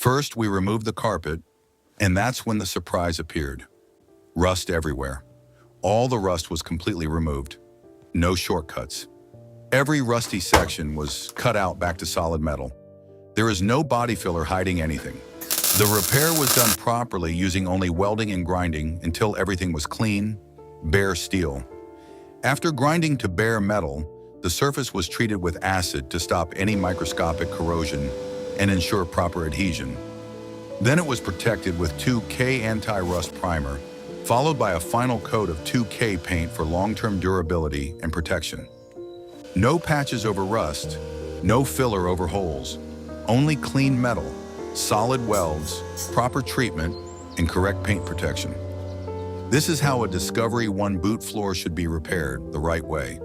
First, we removed the carpet, and that's when the surprise appeared. Rust everywhere. All the rust was completely removed. No shortcuts. Every rusty section was cut out back to solid metal. There is no body filler hiding anything. The repair was done properly using only welding and grinding until everything was clean, bare steel. After grinding to bare metal, the surface was treated with acid to stop any microscopic corrosion and ensure proper adhesion. Then it was protected with 2K anti-rust primer, followed by a final coat of 2K paint for long-term durability and protection. No patches over rust, no filler over holes, only clean metal, solid welds, proper treatment, and correct paint protection. This is how a Discovery 1 boot floor should be repaired the right way.